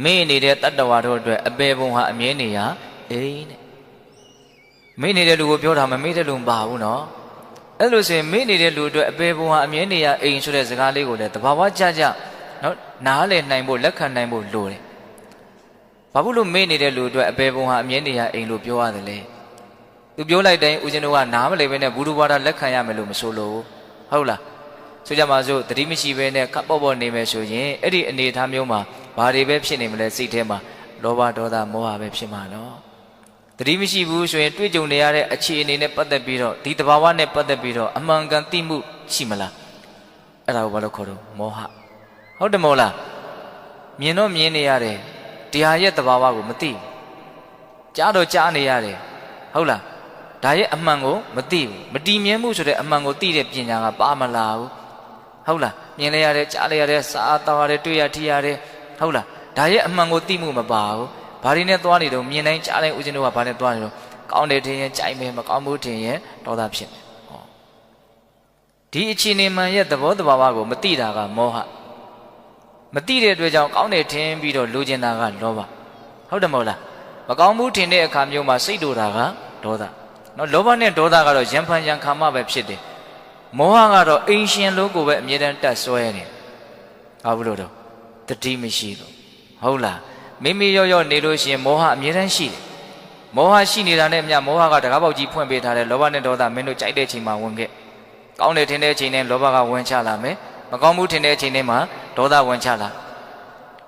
မေနေတဲ့တတ္တဝါတို့အတွက်အပေပုံဟာအမြဲနေရအိမ်တဲ့မေနေတဲ့လူကိုပြောတာမမေ့တဲ့လူမပါဘူးနော်အဲ့လိုဆိုရင်မေနေတဲ့လူအတွက်အပေပုံဟာအမြဲနေရအိမ်ဆိုတဲ့စကားလေးကိုလည်းတဘာဝကြကြနော်နားလည်နိုင်ဖို့လက်ခံနိုင်ဖို့လိုတယ်ဘာဖြစ်လို့မေနေတဲ့လူအတွက်အပေပုံဟာအမြဲနေရအိမ်လို့ပြောရတယ်လဲသူပြောလိုက်တိုင်းဦးဇင်းတို့ကနားမလည်ပဲနဲ့ဘူရူဘာသာလက်ခံရမယ်လို့မဆိုလို့ဟုတ်လားဆိုကြပါစို့တတိမရှိပဲနဲ့ခပ်ပေါ့ပေါ့နေမယ်ဆိုရင်အဲ့ဒီအနေအထားမျိုးမှာဘာတွေပဲဖြစ်နေမလဲစိတ်ထဲမှာလောဘဒေါသမောဟပဲဖြစ်မှာနော်တတိမရှိဘူးဆိုရင်တွေ့ကြုံနေရတဲ့အခြေအနေနဲ့ပတ်သက်ပြီးတော့ဒီတဘာဝနဲ့ပတ်သက်ပြီးတော့အမှန်ကန်သိမှုရှိမလားအဲ့ဒါကိုဘာလို့ခေါ်တော့မောဟဟုတ်တယ်မဟုတ်လားမြင်တော့မြင်နေရတယ်တရားရဲ့တဘာဝကိုမသိဘူးကြားတော့ကြားနေရတယ်ဟုတ်လားဒါရဲ့အမှန်ကိုမသိဘူးမတည်မြဲမှုဆိုတဲ့အမှန်ကိုသိတဲ့ပညာကပါမလာဘူးဟုတ်လားမြင်လဲရတယ်ကြားလဲရတယ်စားတောက်ရတယ်တွေ့ရထိရတယ်ဟုတ်လားဒါရဲ့အမှန်ကိုသိမှုမပါဘူးဘာတွေနဲ့သွားနေတော့မြင်တိုင်းကြားတိုင်းဦးဇင်းတို့ကဘာနဲ့သွားနေတော့ကောင်းတယ်ထင်ရင်ကြိုက်မယ်မကောင်းဘူးထင်ရင်ဒေါသဖြစ်မယ်ဟောဒီအခြေအနေမှန်ရဲ့သဘောတဘာဝကိုမသိတာကမောဟမသိတဲ့အတွက်ကြောင့်ကောင်းတယ်ထင်ပြီးတော့လိုချင်တာကလောဘဟုတ်တယ်မဟုတ်လားမကောင်းဘူးထင်တဲ့အခါမျိုးမှာစိတ်တူတာကဒေါသနော်လောဘနဲ့ဒေါသကတော့ရံဖန်ရံခါမှပဲဖြစ်တယ်မောဟကတော့အိမ်ရှင်လို့ကိုပဲအမြဲတမ်းတက်ဆွဲနေဘာဘူးလို့တော့တတိမရှိလို့ဟုတ်လားမိမိရော့နေလို့ရှိရင်မောဟအမြဲတမ်းရှိတယ်မောဟရှိနေတာနဲ့အမျှမောဟကတကားပေါက်ကြီးဖွင့်ပေးထားတယ်လောဘနဲ့ဒေါသမင်းတို့ကြိုက်တဲ့ချိန်မှာဝင်ခဲ့ကောင်းတယ်ထင်တဲ့ချိန်နဲ့လောဘကဝင်ချလာမယ်မကောင်းဘူးထင်တဲ့ချိန်နဲ့မှဒေါသဝင်ချလာ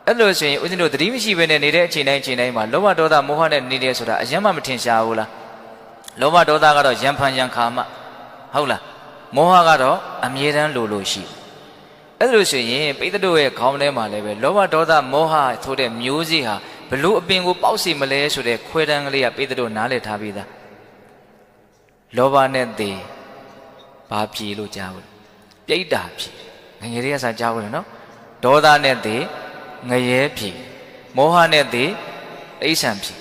အဲ့လိုဆိုရင်ဦးဇင်းတို့တတိမရှိဘဲနဲ့နေတဲ့အချိန်တိုင်းမှာလောဘဒေါသမောဟနဲ့နေတယ်ဆိုတာအရင်မှမထင်ရှားဘူးလားလောဘဒေါသကတော့ရံဖန်ရံခါမှဟုတ်လားမောဟကတော့အမြဲတမ်းလိုရှိအဲ့လိုဆိုရင်ပိဋကတို့ရဲ့ခေါင်းထဲမှာလည်းပဲလောဘဒေါသမောဟဆိုတဲ့မျိုးစေ့ဟာဘလို့အပင်ကိုပေါက်စီမလဲဆိုတဲ့ခွဲတန်းကလေးကပိဋကတို့နားလည်ထားပြီးသားလောဘနဲ့သေဘာပြေလို့ကြားဘူးပြိတ္တာပြေငငယ်လေးကစားကြားဘူးနော်ဒေါသနဲ့သေငရဲပြေမောဟနဲ့သေအိဋ္ဌံပြေ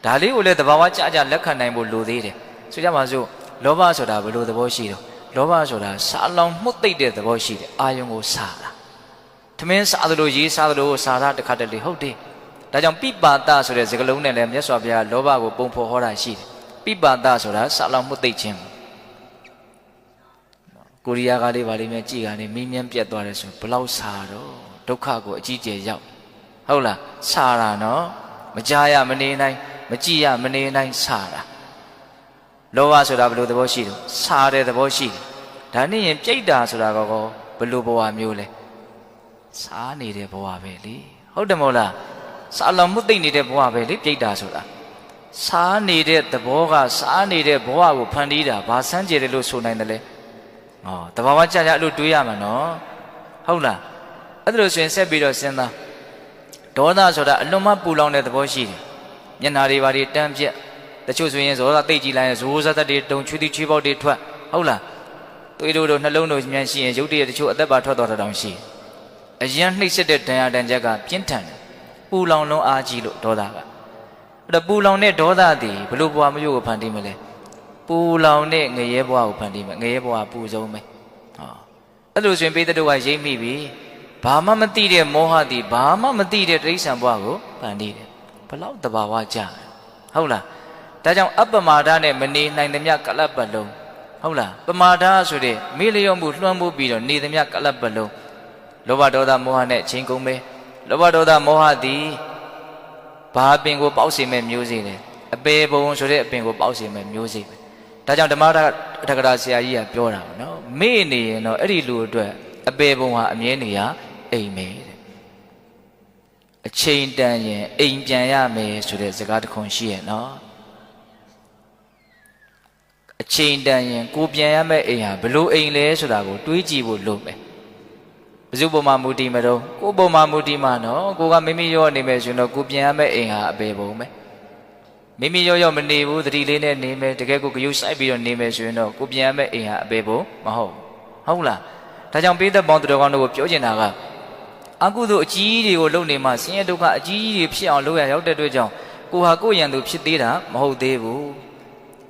ဒါလေးကိုလည်းတဘာဝကြကြလက်ခံနိုင်ဖို့လိုသေးတယ်ဆိုကြပါစို့လောဘဆိုတာဘယ်လိုသဘောရှိတော့လောဘဆိုတာစားလောင်မှုတ်သိတဲ့သဘောရှိတယ်အာယုံကိုစားတာသမင်းစားသလိုရေးစားသလိုစားတာတစ်ခါတလေဟုတ်တယ်ဒါကြောင့်ပိပါဒဆိုတဲ့စကားလုံးနဲ့လည်းမြတ်စွာဘုရားလောဘကိုပုံဖော်ဟောတာရှိတယ်ပိပါဒဆိုတာစားလောင်မှုတ်သိခြင်းကိုရီးယားကလေးဗာလေးများကြည်ကနေမင်းမြန်းပြတ်သွားတယ်ဆိုဘလောက်စားတော့ဒုက္ခကိုအကြီးကျယ်ရောက်ဟုတ်လားစားတာနော်မကြားရမနေနိုင်မကြည့်ရမနေနိုင်စားတာလောဘဆိုတာဘယ်လိုသဘောရှိတော့စားတဲ့သဘောရှိတယ်ဒါနဲ့ရင်ပြိတ္တာဆိုတာကောဘယ်လိုဘဝမျိုးလဲစားနေတဲ့ဘဝပဲလေဟုတ်တယ်မဟုတ်လားစားလောင်မှုသိနေတဲ့ဘဝပဲလေပြိတ္တာဆိုတာစားနေတဲ့သဘောကစားနေတဲ့ဘဝကိုဖန်တီးတာဘာစမ်းကြယ်တယ်လို့ဆိုနိုင်တယ်လဲဩတဘာဝကြကြအဲ့လိုတွေးရမှာနော်ဟုတ်လားအဲ့ဒါလို့ဆိုရင်ဆက်ပြီးတော့စဉ်းစားဒေါသဆိုတာအလွန်မှပူလောင်တဲ့သဘောရှိတယ်မျက်နာတွေဘာတွေတန်းပြက်တချို့ဆိုရင်ဇောသသိကြည့်လိုက်ရင်ဇိုးဇတ်တွေတုံချွေးချွေးပေါက်တွေထွက်ဟုတ်လားသွေးတို့နှလုံးတို့မြန်ရှိရင်ရုပ်တရက်တချို့အသက်ပါထွက်သွားတာတောင်ရှိအရင်နှိမ့်ဆက်တဲ့ဒဏ်ရာဒဏ်ချက်ကပြင်းထန်တယ်ပူလောင်လုံးအားကြီးလို့ဒေါသကအဲ့တော့ပူလောင်တဲ့ဒေါသသည်ဘလို့ဘဝမျိုးကိုဖန်တီးမလဲပူလောင်တဲ့ငရဲဘဝကိုဖန်တီးမယ်ငရဲဘဝပူဆုံးမယ်ဟောအဲ့လိုဆိုရင်ပိဿတို့ကရိပ်မိပြီဘာမှမသိတဲ့မောဟသည်ဘာမှမသိတဲ့တိရစ္ဆာန်ဘဝကိုဖန်တီးတယ်ဘလောက်တဘာဝကြဟုတ်လားဒါကြောင့်အပ္ပမာဒနဲ့မနေနိုင်သမျှကလပ်ပတ်လုံးဟုတ်လားပမာဒဆိုတဲ့မေ့လျော့မှုလွှမ်းမိုးပြီးတော့နေသမျှကလပ်ပတ်လုံးလောဘဒေါသမောဟနဲ့ချင်းကုန်ပဲလောဘဒေါသမောဟသည်ဘာအပင်ကိုပေါက်စေမဲ့မျိုးစေ့တယ်အပေဘုံဆိုတဲ့အပင်ကိုပေါက်စေမဲ့မျိုးစေ့ပဲဒါကြောင့်ဓမ္မတက္ကရာဆရာကြီးကပြောတာပေါ့နော်မေ့နေရင်တော့အဲ့ဒီလူအတွက်အပေဘုံဟာအမြဲနေရအိမ်မယ်တဲ့အချိန်တန်ရင်အိမ်ပြန်ရမယ်ဆိုတဲ့စကားတစ်ခွန်းရှိရဲ့နော်အချိန်တန်ရင်ကိုပြန်ရမယ့်အိမ်ဟာဘလို့အိမ်လဲဆိုတာကိုတွေးကြည့်ဖို့လိုမယ်ဘယ်သူပုံမှန်မူတည်မတော့ကိုပုံမှန်မူတည်မှာနော်ကိုကမိမိရောနေမယ်ဆိုရင်တော့ကိုပြန်ရမယ့်အိမ်ဟာအပေပုံပဲမိမိရောမနေဘူးသတိလေးနဲ့နေမယ်တကယ်ကိုဂယုစိုက်ပြီးတော့နေမယ်ဆိုရင်တော့ကိုပြန်ရမယ့်အိမ်ဟာအပေပုံမဟုတ်ဟုတ်လားဒါကြောင့်ပိဿပေါင်းသူတော်ကောင်းတို့ကိုပြောချင်တာကအကုသိုလ်အကြီးတွေကိုလုပ်နေမှဆင်းရဲဒုက္ခအကြီးကြီးတွေဖြစ်အောင်လုပ်ရရောက်တဲ့အတွက်ကြောင့်ကိုဟာကိုယ့်ရန်သူဖြစ်သေးတာမဟုတ်သေးဘူး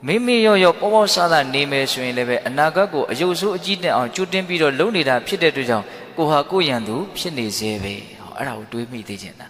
မိမိရောပေါ်ပေါ်ဆားဆားနေမယ်ဆိုရင်လည်းပဲအနာဂတ်ကိုအယုတ်ဆိုးအကြီးတက်အောင်ကြိုတင်ပြီးတော့လုပ်နေတာဖြစ်တဲ့အတွက်ကြောင့်ကိုဟာကိုယ့်ရန်သူဖြစ်နေစေပဲဟောအဲ့ဒါကိုတွေးမိသေးချင်တာ